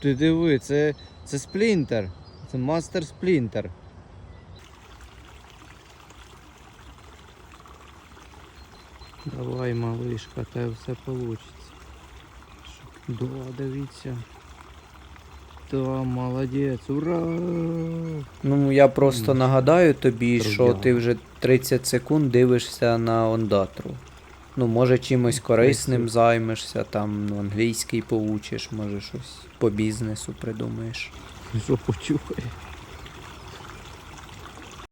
Ти диви, це сплінтер. Це мастер сплінтер. Давай, малишка, те все вийде. Да, дивіться. Да, молодець, ура! Ну, я просто нагадаю тобі, що Трудяга. ти вже 30 секунд дивишся на ондатру. Ну, може чимось корисним займешся, там англійський поучиш, може щось по бізнесу придумаєш. Що почухає?